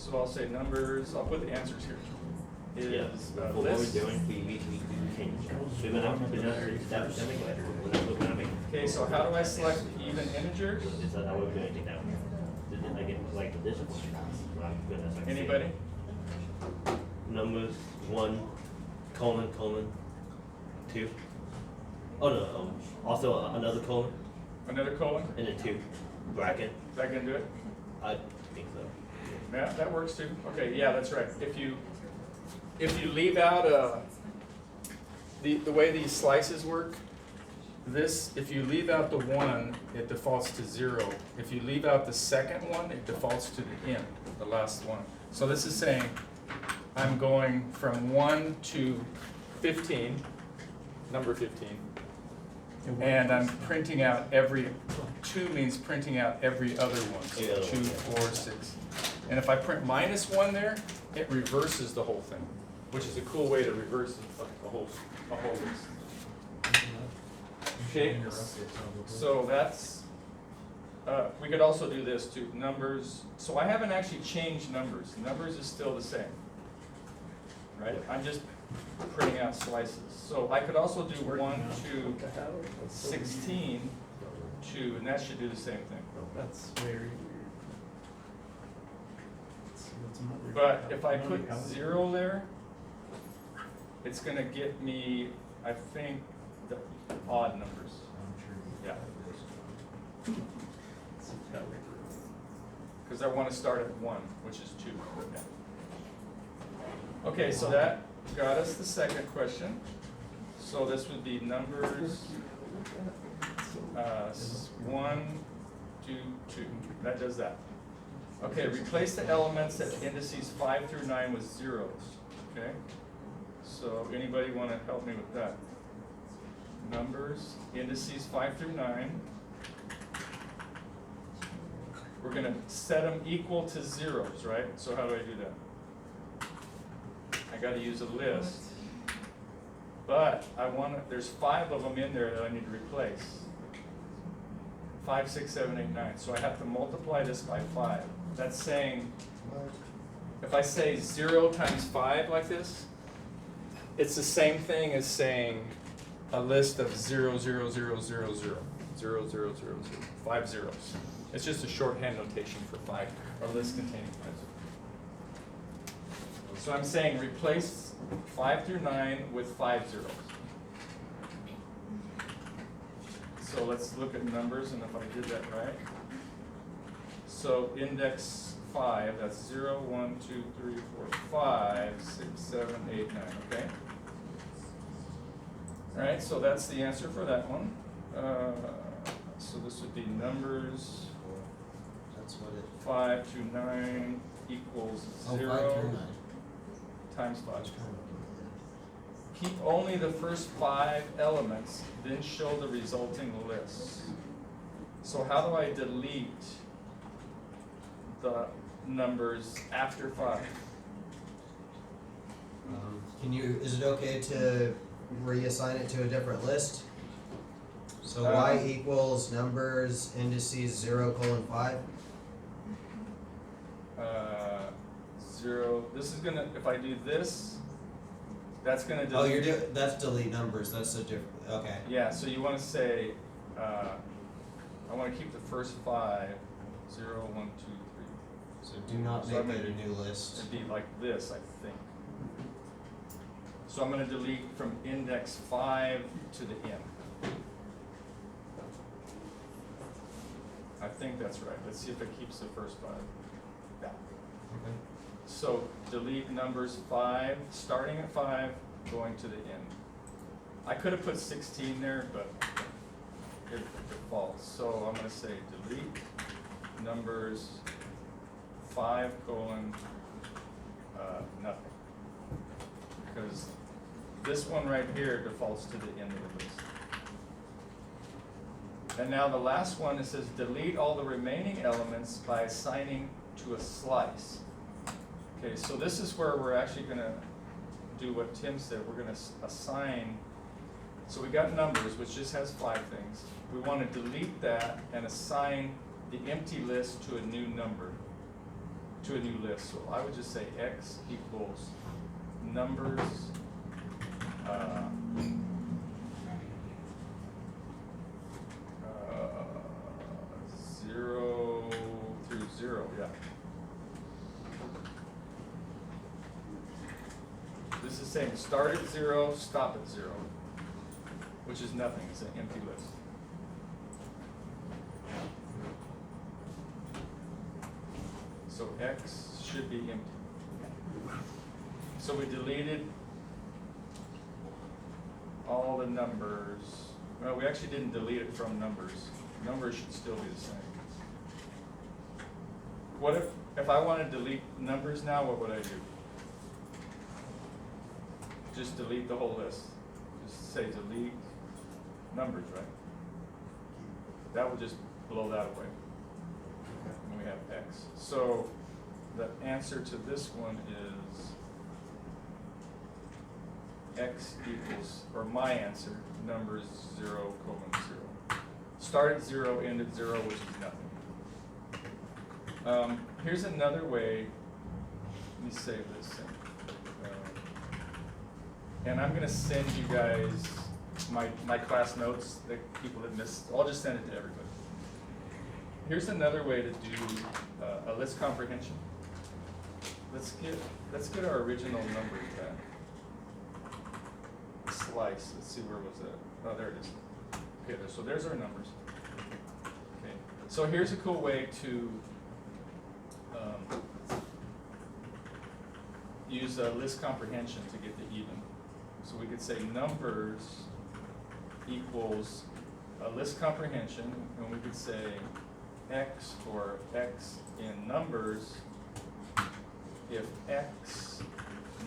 So I'll say numbers, I'll put the answers here. Is What we're list. doing, we change. We're gonna establish something later. We're gonna make. Okay, so how do I select even integers? Is that how we're gonna take that? Like this one. I'm gonna like Anybody? numbers 1, colon, 2. Oh no, also another colon Another colon? and a 2 bracket. Is that gonna do it? I think so. Yeah, that works too. Okay, yeah, that's right. If you leave out the way these slices work, this, if you leave out the 1, it defaults to 0. If you leave out the second one, it defaults to the end, the last one. So this is saying I'm going from 1 to 15, number 15, and I'm printing out every, 2 means printing out every other one. So 2, 4, 6. And if I print -1 there, it reverses the whole thing, which is a cool way to reverse a whole list. Okay, so that's, we could also do this too, numbers. So I haven't actually changed numbers. Numbers is still the same, right? I'm just printing out slices. So I could also do 1 to 16, 2, and that should do the same thing. That's very weird. But if I put 0 there, it's gonna get me, I think, the odd numbers. Yeah. Because I want to start at 1, which is 2. Yeah. Okay, so that got us the second question. So this would be numbers 1, 2, 2. That does that. Okay, replace the elements at indices 5 through 9 with zeros. Okay? So anybody want to help me with that? Numbers, indices 5 through 9. We're going to set them equal to zeros, right? So how do I do that? I got to use a list. But I want to, there's 5 of them in there that I need to replace. 5, 6, 7, 8, 9. So I have to multiply this by 5. That's saying, if I say 0 times 5 like this, it's the same thing as saying a list of 0, 0, 0, 0, 0, 0, 0, 0, 0, 5 zeros. It's just a shorthand notation for 5, a list containing 5 zeros. So I'm saying replace 5 through 9 with 5 zeros. So let's look at numbers and if I did that right. So index 5, that's 0, 1, 2, 3, 4, 5, 6, 7, 8, 9, okay? All right, so that's the answer for that one. So this would be numbers That's what it. 5 to 9 equals 0 5 through 9. times 5. That's kind of- Keep only the first 5 elements, then show the resulting list. So how do I delete the numbers after 5? Can you, is it okay to reassign it to a different list? So y equals numbers indices 0, 5? 0, this is gonna, if I do this, that's gonna delete. Oh, you're doing, that's delete numbers, that's a different, okay. Yeah, so you wanna say, I wanna keep the first 5, 0, 1, 2, 3. So do not So make I'm it gonna- a new list. It'd be like this, I think. So I'm gonna delete from index 5 to the end. I think that's right. Let's see if it keeps the first 5. Yeah. Okay. So delete numbers 5, starting at 5, going to the end. I could have put 16 there, but it defaults. So I'm gonna say delete numbers 5, nothing. Because this one right here defaults to the end of the list. And now the last one, it says delete all the remaining elements by assigning to a slice. Okay, so this is where we're actually gonna do what Tim said. We're gonna assign, so we got numbers, which just has 5 things. We wanna delete that and assign the empty list to a new number, to a new list. So I would just say x equals numbers, uh, 0 through 0, yeah. This is saying start at 0, stop at 0, which is nothing, it's an empty list. So x should be empty. So we deleted all the numbers. Well, we actually didn't delete it from numbers. Numbers should still be the same. What if I want to delete numbers now, what would I do? Just delete the whole list. Just say delete numbers, right? That would just blow that away. And we have x. So the answer to this one is x equals, or my answer, numbers 0, 0. Start at 0, end at 0, which is nothing. Here's another way. Let me save this thing. And I'm going to send you guys my class notes that people had missed. I'll just send it to everybody. Here's another way to do a list comprehension. Let's get our original numbers back. Slice. Let's see, where was that? Oh, there it is. Okay, so there's our numbers. Okay, so here's a cool way to use a list comprehension to get the even. So we could say numbers equals a list comprehension, and we could say x for x in numbers if x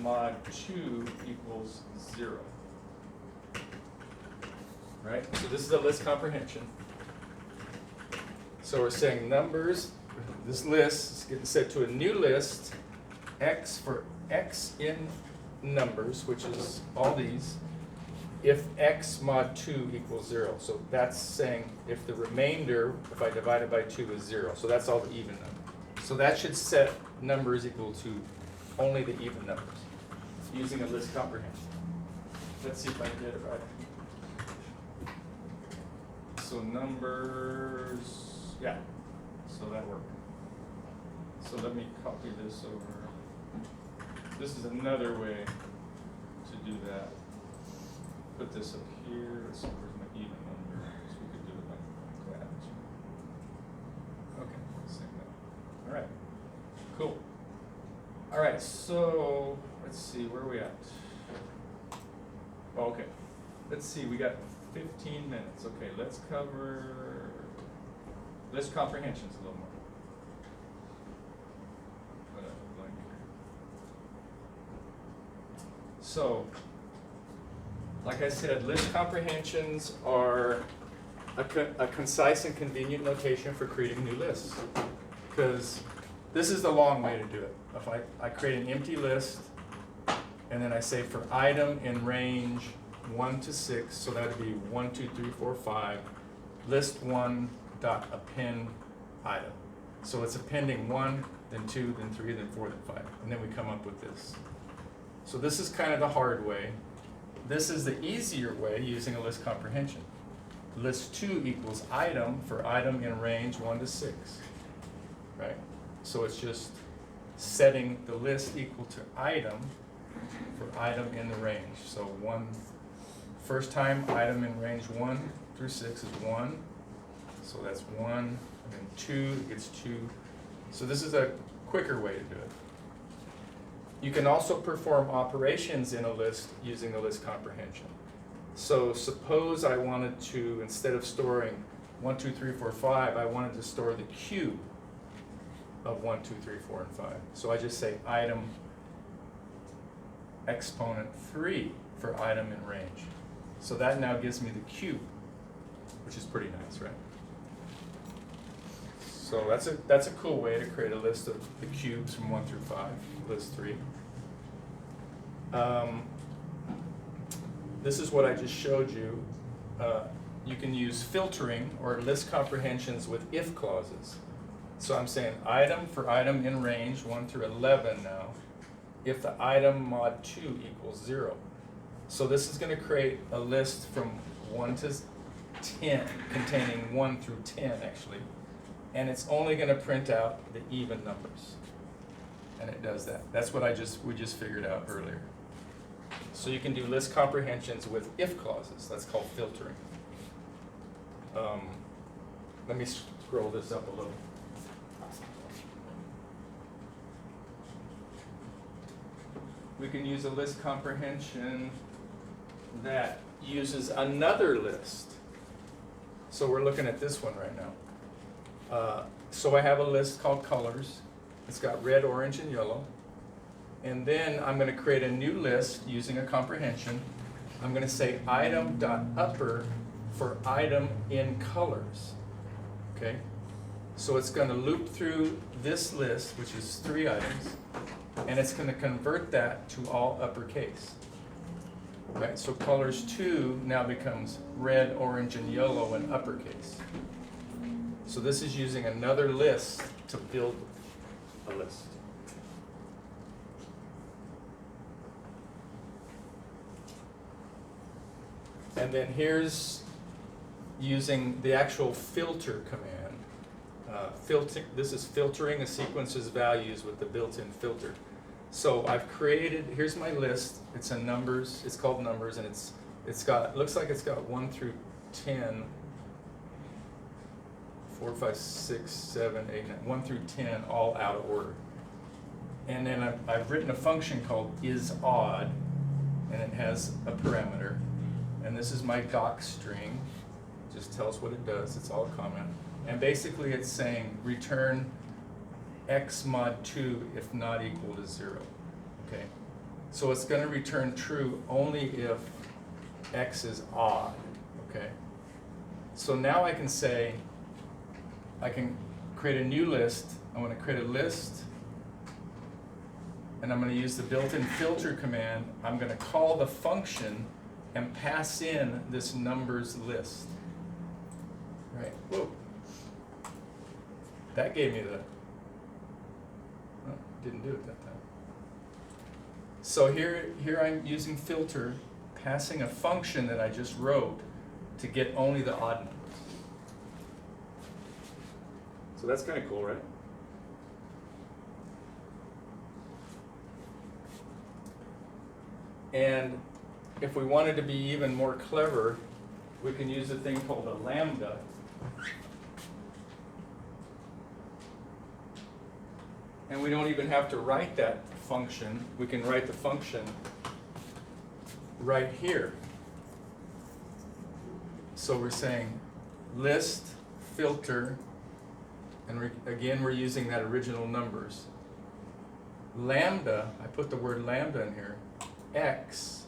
mod 2 equals 0. Right? So this is a list comprehension. So we're saying numbers, this list is getting set to a new list, x for x in numbers, which is all these, if x mod 2 equals 0. So that's saying if the remainder, if I divide it by 2, is 0. So that's all the even numbers. So that should set numbers equal to only the even numbers using a list comprehension. Let's see if I can get it right. So numbers, yeah, so that worked. So let me copy this over. This is another way to do that. Put this up here. Let's see, where's my even number? So we could do it like that. Okay, same that. All right, cool. All right, so let's see, where are we at? Oh, okay, let's see, we got 15 minutes. Okay, let's cover list comprehensions a little more. So, like I said, list comprehensions are a concise and convenient notation for creating new lists. Because this is the long way to do it. If I create an empty list, and then I say for item in range 1 to 6, so that would be 1, 2, 3, 4, 5, list 1 dot append item. So it's appending 1, then 2, then 3, then 4, then 5, and then we come up with this. So this is kind of the hard way. This is the easier way using a list comprehension. List 2 equals item for item in range 1 to 6, right? So it's just setting the list equal to item for item in the range. So first time item in range 1 through 6 is 1. So that's 1, and then 2 gets 2. So this is a quicker way to do it. You can also perform operations in a list using a list comprehension. So suppose I wanted to, instead of storing 1, 2, 3, 4, 5, I wanted to store the cube of 1, 2, 3, 4, and 5. So I just say item exponent 3 for item in range. So that now gives me the cube, which is pretty nice, right? So that's a cool way to create a list of the cubes from 1 through 5, list 3. This is what I just showed you. You can use filtering or list comprehensions with if clauses. So I'm saying item for item in range 1 through 11 now, if the item mod 2 equals 0. So this is going to create a list from 1 to 10, containing 1 through 10 actually, and it's only going to print out the even numbers. And it does that. That's what we just figured out earlier. So you can do list comprehensions with if clauses. That's called filtering. Let me scroll this up a little. We can use a list comprehension that uses another list. So we're looking at this one right now. So I have a list called colors. It's got red, orange, and yellow. And then I'm going to create a new list using a comprehension. I'm going to say item.upper for item in colors. Okay? So it's going to loop through this list, which is 3 items, and it's going to convert that to all uppercase. Right? So colors 2 now becomes red, orange, and yellow in uppercase. So this is using another list to build a list. And then here's using the actual filter command. This is filtering a sequence's values with the built-in filter. So I've created, here's my list. It's a numbers, it's called numbers, and it looks like it's got 1 through 10, 4, 5, 6, 7, 8, 9, 1 through 10, all out of order. And then I've written a function called isOdd, and it has a parameter. And this is my doc string. Just tells what it does. It's all a comment. And basically it's saying return x mod 2 if not equal to 0. Okay? So it's going to return true only if x is odd. Okay? So now I can say, I can create a new list. I want to create a list, and I'm going to use the built-in filter command. I'm going to call the function and pass in this numbers list. Right? Whoa. That gave me the, oh, didn't do it that time. So here I'm using filter, passing a function that I just wrote to get only the odd numbers. So that's kind of cool, right? And if we wanted to be even more clever, we can use a thing called a lambda. And we don't even have to write that function. We can write the function right here. So we're saying list, filter, and again we're using that original numbers. Lambda, I put the word lambda in here, x,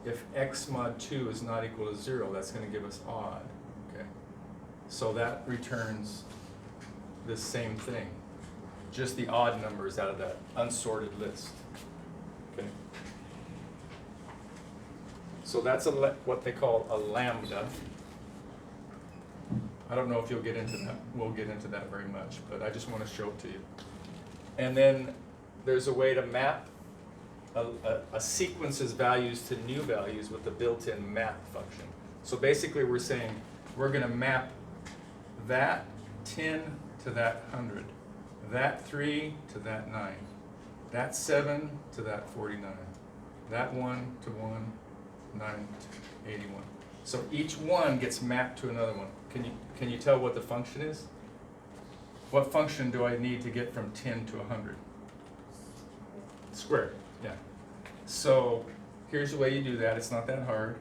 if x mod 2 is not equal to 0, that's going to give us odd. Okay? So that returns the same thing, just the odd numbers out of that unsorted list. Okay? So that's what they call a lambda. I don't know if you'll get into that. We'll get into that very much, but I just want to show it to you. And then there's a way to map a sequence's values to new values with the built-in map function. So basically we're saying we're going to map that 10 to that 100, that 3 to that 9, that 7 to that 49, that 1 to 1, 9 to 81. So each one gets mapped to another one. Can you tell what the function is? What function do I need to get from 10 to 100? Square, yeah. So here's the way you do that. It's not that hard.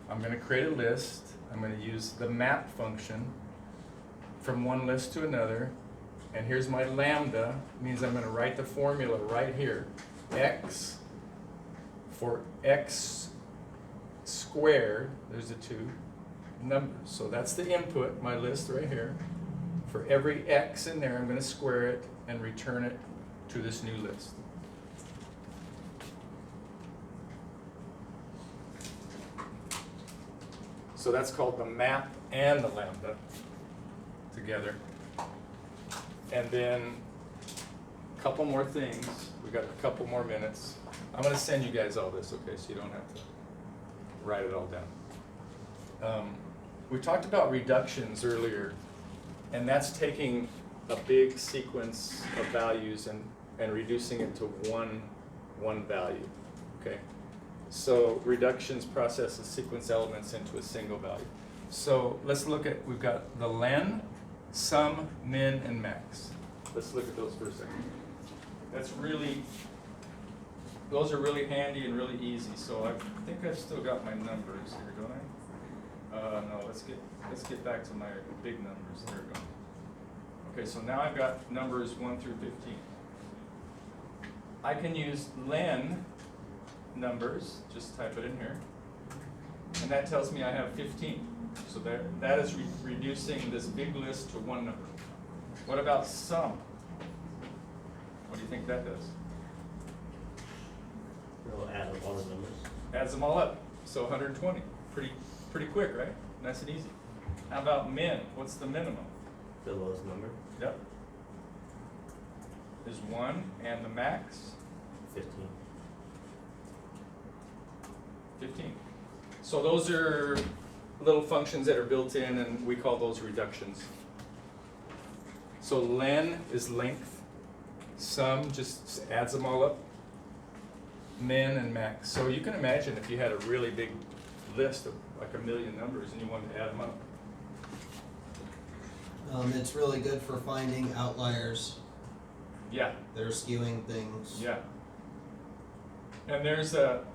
I'm going to create a list. I'm going to use the map function from one list to another. And here's my lambda. It means I'm going to write the formula right here. X for x squared, there's the 2 numbers. So that's the input, my list right here. For every x in there, I'm going to square it and return it to this new list. So that's called the map and the lambda together. And then a couple more things. We got a couple more minutes. I'm gonna send you guys all this, okay, so you don't have to write it all down. We talked about reductions earlier, and that's taking a big sequence of values and reducing it to one value, okay? So reductions processes sequence elements into a single value. So let's look at, we've got the len, sum, min, and max. Let's look at those for a second. Those are really handy and really easy. So I think I've still got my numbers here, don't I? No, let's get back to my big numbers. There we go. Okay, so now I've got numbers 1 through 15. I can use len numbers, just type it in here, and that tells me I have 15. So that is reducing this big list to one number. What about sum? What do you think that does? We'll add up all the numbers. Adds them all up, so 120. Pretty quick, right? Nice and easy. How about min? What's the minimum? The lowest number, Yep. Is 1, and the max? 15. 15. So those are little functions that are built in, and we call those reductions. So len is length. Sum just adds them all up. Min and max. So you can imagine if you had a really big list of like 1 million numbers and you wanted to add them up. It's really good for finding outliers Yeah, that are skewing things. yeah. And there's a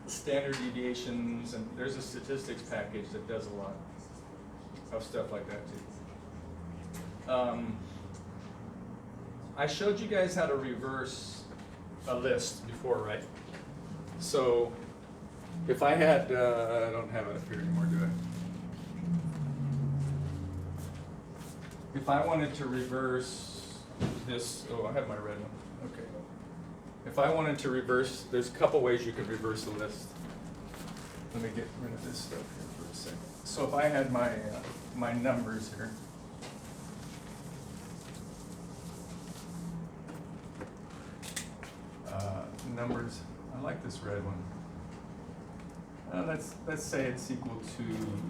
standard deviations, and there's a statistics package that does a lot of stuff like that too. I showed you guys how to reverse a list before, right? So if I had, I don't have it up here anymore, do I? If I wanted to reverse this, oh, I have my red one, okay. If I wanted to reverse, there's a couple ways you could reverse a list. Let me get rid of this stuff here for a second. So if I had my numbers here. Numbers, I like this red one. Let's say it's equal to,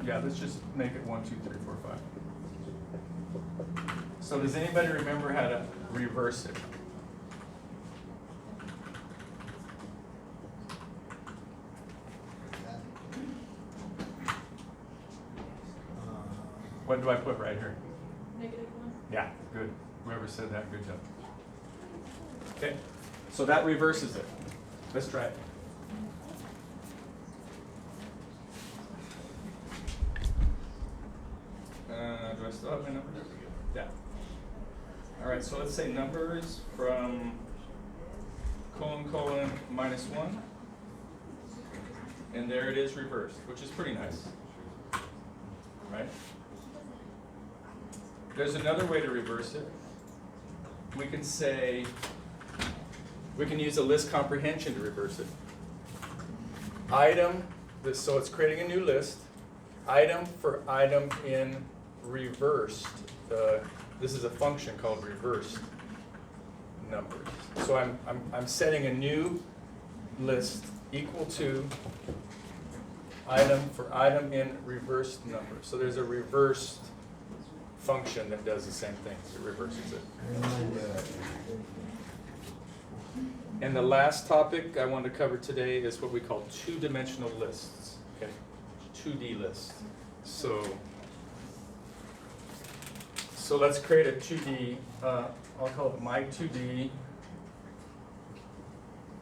yeah, let's just make it 1, 2, 3, 4, 5. So does anybody remember how to reverse it? What do I put right here? -1. Yeah, good. Whoever said that, good job. Okay, so that reverses it. Let's try it. Do I still have my numbers? Yeah. All right, so let's say numbers from colon -1, and there it is reversed, which is pretty nice, right? There's another way to reverse it. We can say, we can use a list comprehension to reverse it. Item, so it's creating a new list. Item for item in reversed. This is a function called reversed numbers. So I'm setting a new list equal to item for item in reversed numbers. So there's a reversed function that does the same thing. It reverses it. And the last topic I want to cover today is what we call two-dimensional lists. Okay, 2D lists. So let's create a 2D. I'll call it my 2D.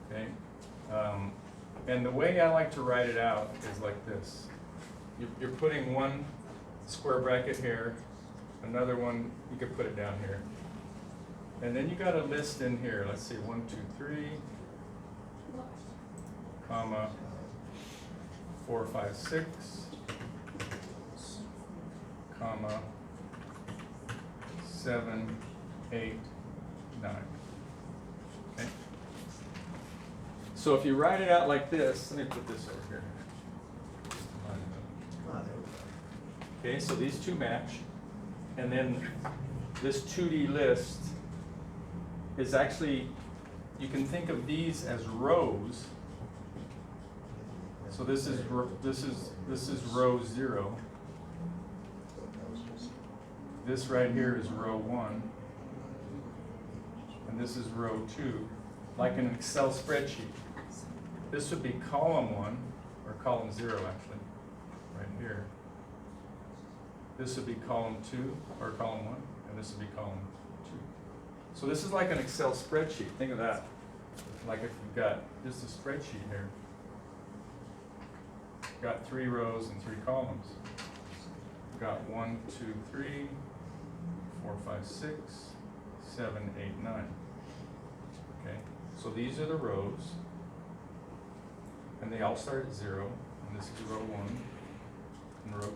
Okay, and the way I like to write it out is like this. You're putting one square bracket here, another one, you can put it down here. And then you got a list in here. Let's see, 1, 2, 3, comma, 4, 5, 6, comma, 7, 8, 9. Okay. So if you write it out like this, let me put this over here. Okay, so these two match, and then this 2D list is actually, you can think of these as rows. So this is row 0. This right here is row 1. And this is row 2, like an Excel spreadsheet. This would be column 1, or column 0 actually, right here. This would be column 2, or column 1, and this would be column 2. So this is like an Excel spreadsheet. Think of that. Like if you've got just a spreadsheet here. Got 3 rows and 3 columns. Got 1, 2, 3, 4, 5, 6, 7, 8, 9. Okay, so these are the rows, and they all start at 0, and this is row 1, and row 2,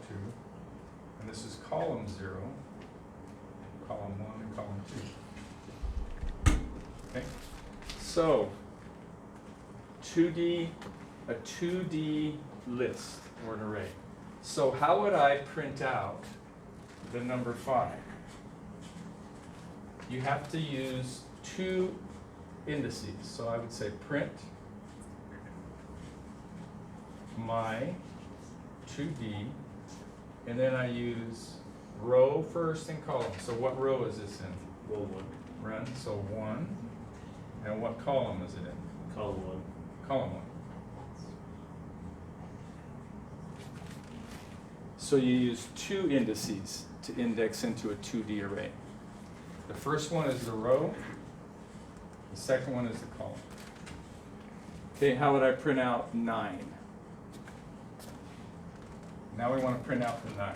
and this is column 0, column 1, and column 2. Okay, so a 2D list or an array. So how would I print out the number 5? You have to use 2 indices. So I would say print my 2D, and then I use row first and column. So what row is this in? Row 1, Run, so 1. And what column is it in? column 1. Column 1. So you use 2 indices to index into a 2D array. The first one is the row, the second one is the column. Okay, how would I print out 9? Now we want to print out the 9.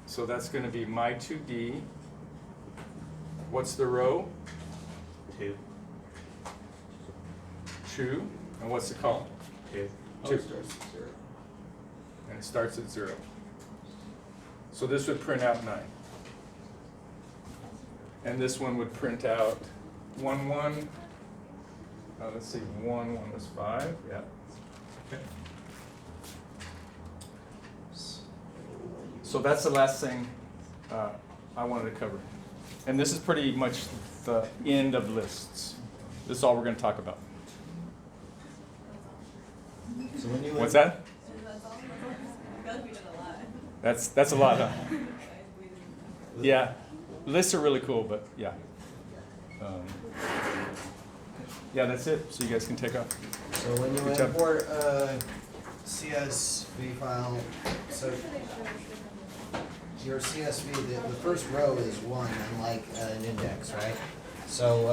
So that's going to be my 2D. What's the row? 2. 2. And what's the column? 2. 2. And it starts at 0. So this would print out 9. And this one would print out 1, 1. Let's see, 1, 1 was 5. Yeah. Okay. So that's the last thing I wanted to cover. And this is pretty much the end of lists. This is all we're going to talk about. So when you What's that? That's a lot, huh? Yeah, lists are really cool, but yeah. Yeah, that's it. So you guys can take off. So when you Good job. import a CSV file, so your CSV, the first row is 1, unlike an index, right? So